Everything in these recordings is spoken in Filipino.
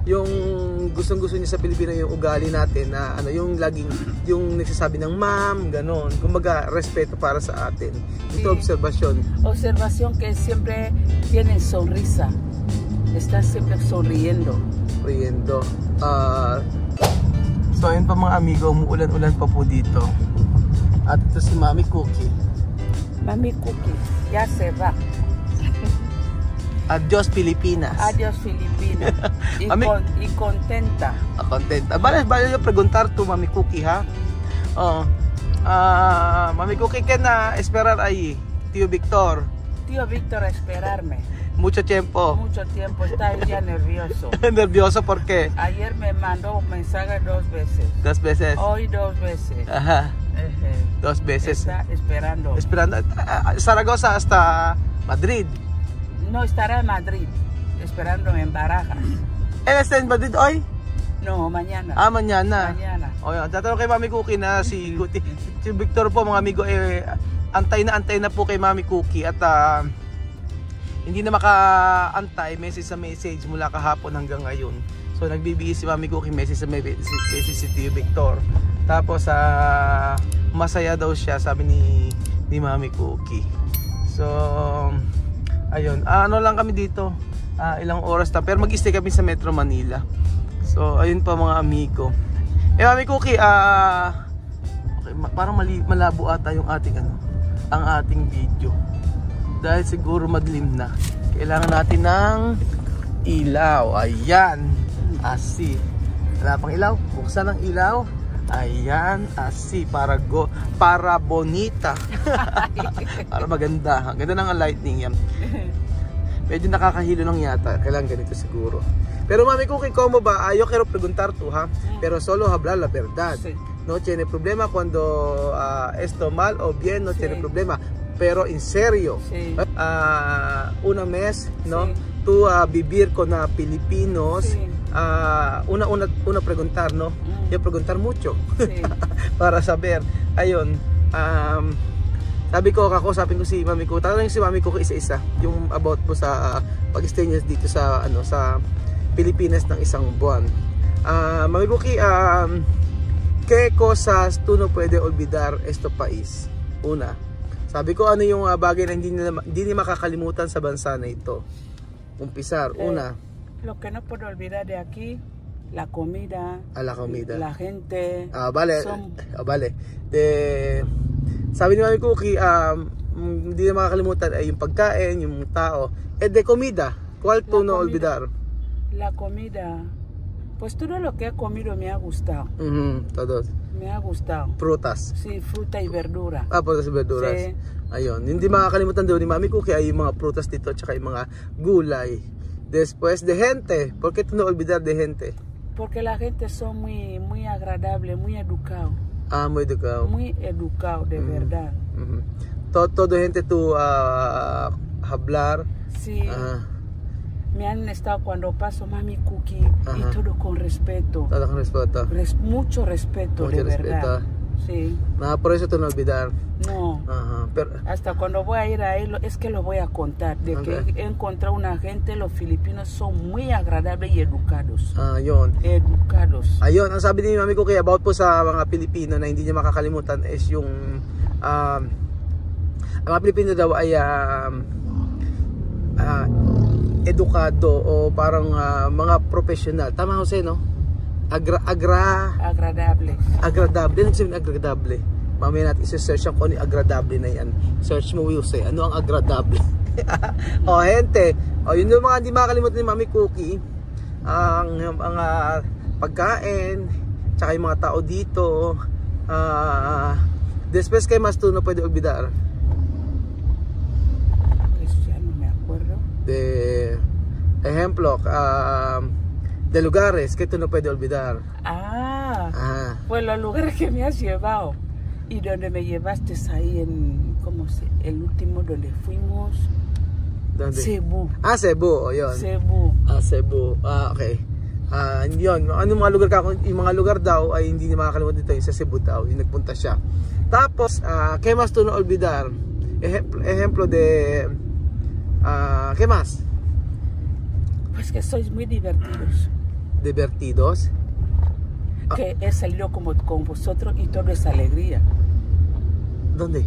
yung gustong-gusto niya sa Pilipino yung ugali natin na ano, yung laging yung nagsasabi ng ma'am, ganon. Kumbaga, respeto para sa atin. Ito observasyon. Observación que siempre tienen sonrisa. Está siempre sonriendo. Riendo. So ayun pa mga amigo, umuulan-ulan pa po dito. At ito si Mami Cookie. Mami Cookie, ya se va. Adios Pilipinas. Adios Filipinas. Y contenta. Contenta. Vale yo preguntar tu Mami Cookie, ha? Mami Cookie, ¿qué na esperar ahí? Tío Víctor. Tío Víctor a esperarme. Mucho tiempo. Mucho tiempo, está ya nervioso. Nervioso, ¿por qué? Ayer me mandó un mensaje 2 veces. 2 veces. Hoy 2 veces. Ajá. 2 veces. Está esperando. Esperando. Zaragoza hasta Madrid. No, estará en Madrid, esperándome en Barajas. ¿Él está en Madrid hoy? No, mañana. Mañana. Mañana. O yun, tatanong kay Mami Cookie na si Victor po mga amigo, antay na po kay Mami Cookie at hindi na maka-antay message sa message mula kahapon hanggang ngayon. So nagbibigay si Mami Cookie message sa message si Tio Victor. Tapos masaya daw siya, sabi ni Mami Cookie. So ayun, ano lang kami dito, ilang oras na, pero mag-stay kami sa Metro Manila. So ayun pa mga amigo. Mami Cookie, okay, parang malabo ata yung ating ang ating video. Dahil siguro madilim na. Kailangan natin ng ilaw. Ayan, asi. Wala pang ilaw, buksan ang ilaw. Ayan, asi, para bonita. Para maganda. Ganda ng lightning yan. Medyo nakakahilo lang yata. Kailangan ganito siguro. Pero Mami Cookie, como ba? Yo quiero preguntar tú, ha? Pero solo hablar la verdad. Sí. No tiene problema cuando esto mal o bien, no tiene problema. Pero en serio, sí. Una mes, ¿no? Sí. Tú vivir con Filipinos, sí. Una preguntar, ¿no? Yo preguntar mucho, sí. Para saber. Ayun, sabi ko, kakusapin ko si Mami Cookie, tatanungin si Mami Cookie isa-isa, yung about po sa pag-stay niya dito sa, sa Pilipinas ng isang buwan. Mami Cookie, ¿qué cosas tú no puede olvidar este país? Una, sabi ko ano yung bagay na hindi niya makakalimutan sa bansa na ito. Umpisar, una. Lo que no puedo olvidar de aquí, la comida. La comida. La gente. Vale. Vale. Sabi ni Mami Cookie, hindi niya makakalimutan ay yung pagkain, yung tao. De comida, ¿cuál tú no olvidar? La comida. Pues todo lo que he comido me ha gustado. Todos. Me ha gustado. Frutas. Sí, fruta y verdura. Frutas y verduras. Sí. Ayun. Hindi makakalimutan daw ni Mami Cookie ay yung mga prutas dito at saka yung mga gulay. Después de gente. ¿Por qué tú no olvidar de gente? Porque la gente son muy agradable, muy educado. Muy educado. Muy educado, de verdad. Todo gente tú hablar. Sí. Me han estado cuando paso Mami Cookie y todo con respeto. Todo con respeto. Mucho respeto, mucho de verdad. Sí. Por eso tú no olvidar. No. Pero hasta cuando voy a ir a él, es que lo voy a contar. De que he encontrado una gente, los filipinos son muy agradables y educados. Yun. Educados. Ayun, ang sabi ni Mami Cookie about po sa mga Pilipino na hindi niya makakalimutan is yung ang mga Pilipino daw ay edukado o parang mga professional. Tama Jose, no? Agradable. Agradable. Ano sabihin agradable? Mamaya natin isa-search ako ni agradable na yan. Search mo Jose, ano ang agradable? Gente. Yun yung mga hindi makakalimutan ni Mami Cookie. Ang pagkain, tsaka yung mga tao dito. Después, ¿qué más tú no puede olvidar? De ejemplo, de lugares que tú no puedes olvidar. Pues los lugares que me has llevado y donde me llevaste ahí en, el último donde fuimos. ¿Dónde? Cebu. Cebu, yun. Cebu. Cebu. Okay. Yun, ano mga lugar yung mga lugar daw ay hindi niya makakalimutan dito, yung sa Cebu daw, yung nagpunta siya. Tapos, ¿qué más tú no olvidar? Ejemplo de ¿qué más? Pues que sois muy divertidos. Divertidos. Que he salido como con vosotros y todo es alegría. ¿Dónde?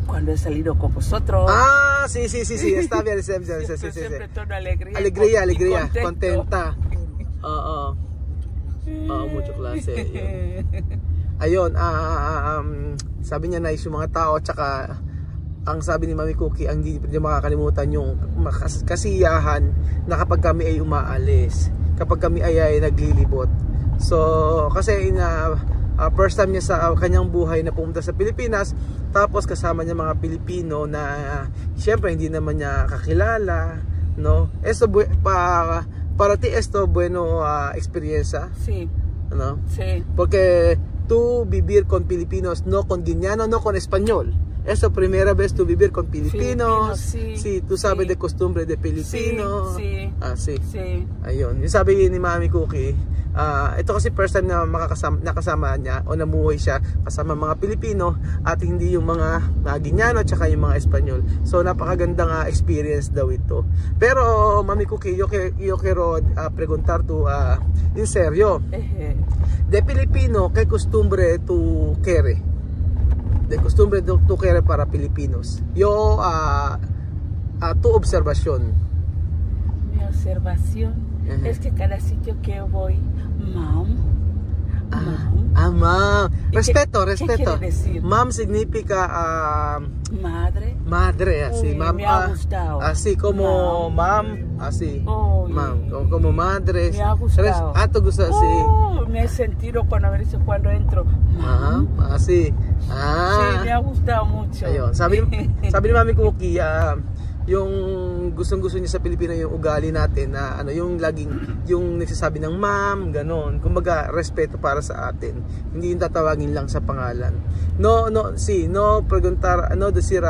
Cuando he salido con vosotros. Ah, sí, está bien. Siempre todo alegría. Alegría, contenta. Oo. Mucho klase. Ayun, sabi niya nice yung mga tao, tsaka ang sabi ni Mami Cookie, ang hindi makakalimutan yung kasiyahan na kapag kami ay umaalis, kapag kami ay naglilibot. So, kasi first time niya sa kanyang buhay na pumunta sa Pilipinas, tapos kasama niya mga Pilipino na siyempre hindi naman niya kakilala, no? Para ti esto bueno experiencia. Sí. ¿No? Sí. Porque tú vivir con Filipinos, no con guineano, no con español. Eso primera vez tú vivir con Filipinos. Sí, tú sabes de costumbre de Filipino. Sí. Sí. Sí. Ayun. Yung sabi ni Mami Cookie, ito kasi first time na nakasama niya o namuhay siya kasama mga Pilipino at hindi yung mga Guineano at saka yung mga Espanyol. So napakagandang experience daw ito. Pero Mami Cookie, yo quiero preguntar tu en serio. De Filipino, ¿qué costumbre tú quieres? De costumbre tú quieres para Filipinos. Yo tu observación. Mi observación es que cada sitio que voy, ma'am. Ma'am. Respeto. ¿Qué quiere decir? Ma'am significa madre, así. Uy, me ha gustado. Así como ma'am, así. Oh, ma'am, como madre. Me ha gustado. ¿Te gusta así? Me he sentido cuando entro. Ma'am. Así. Sí, me ha gustado mucho. Ayun. Sabi ni Mami Cookie, yung gustong-gusto niya sa Pilipino yung ugali natin na yung laging yung nagsasabi ng ma'am, ganon. Kumbaga respeto para sa atin. Hindi yung tatawagin lang sa pangalan. No preguntar, decir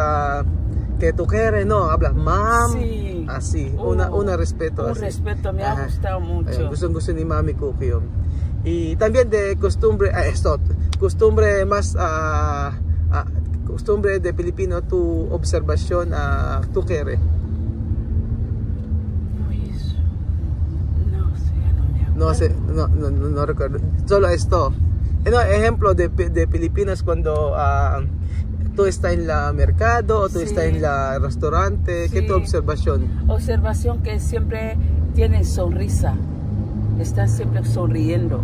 que tú quieres, no, habla ma'am. Sí. Así. Una respeto. Un así. respeto, me ha gustado mucho. Ayun, gustong-gusto ni Mami Cookie yun. Y también de costumbre, costumbre más costumbre de Filipino, tu observación, tú quieres. No sé, no recuerdo. Solo esto. Ejemplo de Filipinos cuando tú estás en la mercado o tú estás en la restaurante. ¿Qué es tu observación? Observación que siempre tienen sonrisa. Están siempre sonriendo.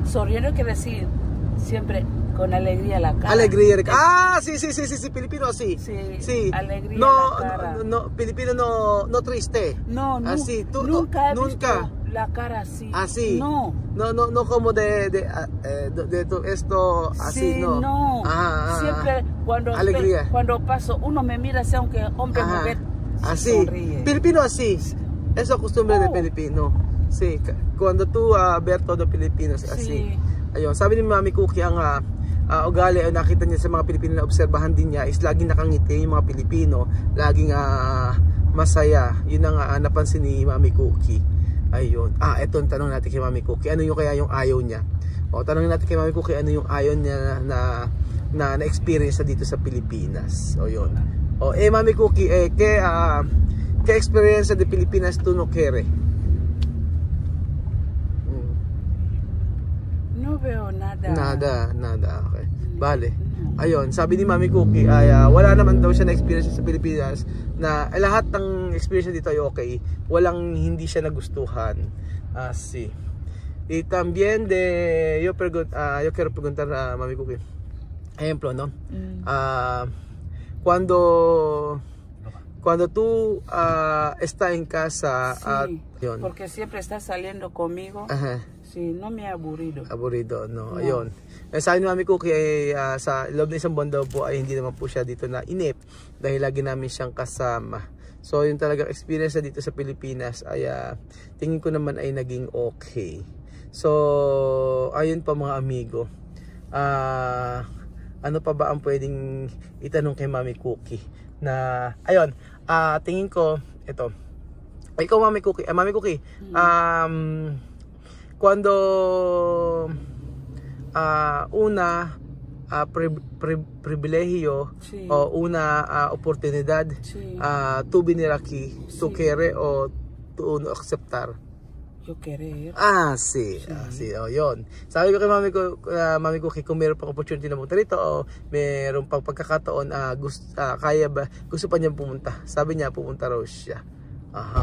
Sonriendo quiere decir siempre con alegría la cara. Alegría. Sí, Filipino así. Sí. Alegría la cara. No, Filipino no triste. No, así. Nunca he visto la cara así. Así. No como de esto así, sí, no. Siempre alegría. Cuando paso, uno me mira así, aunque hombre mujer, así. Sonríe. Filipino así. Eso es costumbre de Filipino. Sí, cuando tú ver todo Filipinos así. Sí. Ayun, sabi ni Mami Cookie ang ugali ay nakita niya sa mga Pilipino na obserbahan din niya is laging nakangiti yung mga Pilipino, laging masaya. Yun ang napansin ni Mami Cookie. Ayun. Ito ang tanong natin kay Mami Cookie. Ano yung kaya yung ayaw niya? Tanongin natin kay Mami Cookie ano yung ayaw niya na experience dito sa Pilipinas. Yun. Mami Cookie, ¿qué experiencia de Pilipinas tú no quieres? No veo nada. Nada. Okay. Bale. Ayun, sabi ni Mami Cookie ay wala naman daw siya na experience sa Pilipinas na lahat ng experience dito ay okay. Walang hindi siya nagustuhan. Sí. Y también yo quiero preguntar a Mami Cookie. Ejemplo, ¿no? Cuando tú estás en casa, yun. Porque siempre estás saliendo conmigo. Sí, no me ha aburrido. No. Ayun. Sabi ni Mami Cookie sa loob ng isang buwan daw po ay hindi naman po siya dito na inip dahil lagi namin siyang kasama. So yung talagang experience dito sa Pilipinas ay tingin ko naman ay naging okay. So ayun pa mga amigo. Ano pa ba ang pwedeng itanong kay Mami Cookie? Na ayun, tingin ko ito. Ikaw Mami Cookie, cuando privilegio o una oportunidad tú venir aquí, tú quieres o tú no aceptar? Yo querer. Sí. Yun. Sabi ko kay Mami Cookie, kung meron pang opportunity na pumunta rito o meron pang pagkakataon, gusto pa niyang pumunta. Sabi niya, pumunta raw siya.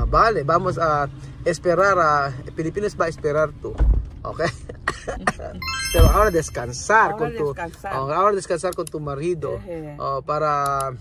Vale, vamos a esperar Pilipinas va a esperar tú. Okay? Pero ahora descansar con tu marido para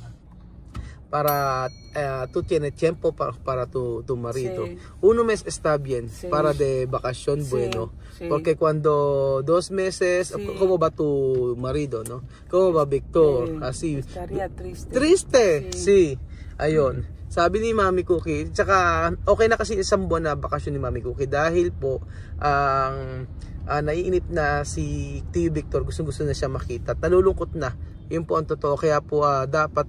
tú tienes tiempo para tu marido. Sí. 1 mes está bien, sí, para de vacación, sí, bueno. Sí. Porque cuando 2 meses, sí, ¿cómo va tu marido, no? ¿Cómo va Victor? Así. Estaría triste. Triste? Sí. Ayun. Sabi ni Mami Cookie, tsaka okay na kasi isang buwan na bakasyon ni Mami Cookie dahil po ang naiinip na si Tio Victor, gusto na siya makita. Nalulungkot na. Yun po ang totoo. Kaya po dapat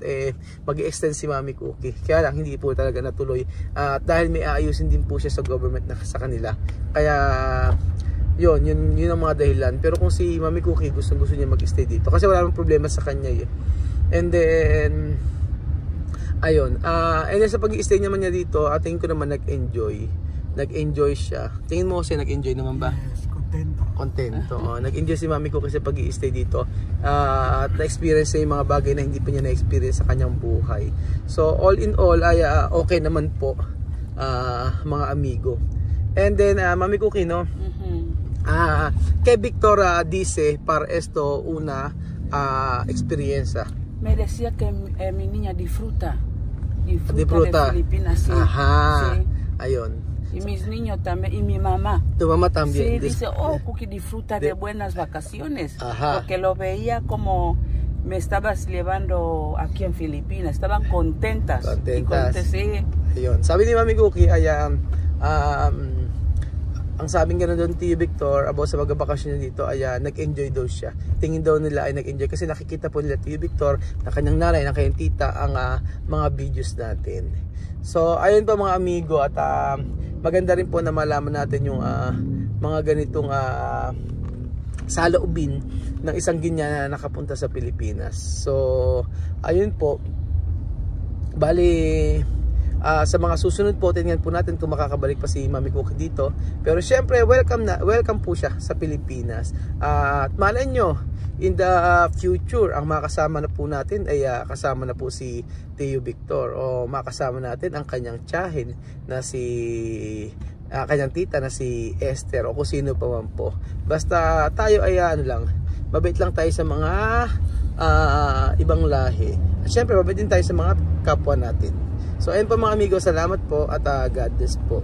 mag-extend si Mami Cookie. Kaya lang hindi po talaga natuloy. Dahil may aayusin din po siya sa government na sa kanila. Kaya yun ang mga dahilan. Pero kung si Mami Cookie gusto niya mag-stay dito kasi wala namang problema sa kanya eh. And then ayun, and then sa pag-i-stay naman niya dito, tingin ko naman nag-enjoy siya. Tingin mo kasi nag-enjoy naman ba? Yes, contento. Nag-enjoy si Mami Cookie sa pag-i-stay dito at na-experience niya yung mga bagay na hindi pa niya na-experience sa kanyang buhay. So all in all ay okay naman po mga amigo. And then Mami Cookie, no? Kay Victor dice para esto una experiencia. Me decía que mi niña disfruta de Filipinas, sí. Sí. Ayun. Y mis niños también, y mi mamá. Tu mamá también. Sí, dice, Cookie disfruta de buenas vacaciones. Ajá. Porque lo veía como me estabas llevando aquí en Filipinas. Estaban contentas. Sí. Ayun. Sabi ni Mami Cookie, ang sabing gano'n doon Tio Victor about sa magbabakasyon dito ay nag-enjoy daw siya. Tingin daw nila ay nag-enjoy kasi nakikita po nila Tio Victor na kanyang nanay, na kanyang tita ang mga videos natin. So ayun po mga amigo at maganda rin po na malaman natin yung mga ganitong saloobin ng isang ganyan na nakapunta sa Pilipinas. So ayun po, bali sa mga susunod po, tingnan po natin kung makakabalik pa si Mami Cookie dito. Pero syempre, welcome po siya sa Pilipinas. At malay nyo, in the future, ang makasama na po natin ay kasama na po si Tio Victor. O makasama natin ang kanyang tiyahin na kanyang tita na si Esther o kung sino pa man po. Basta tayo ay mabait lang tayo sa mga ibang lahi. At syempre, mabait din tayo sa mga kapwa natin. So ayun po mga amigo, salamat po at God bless po.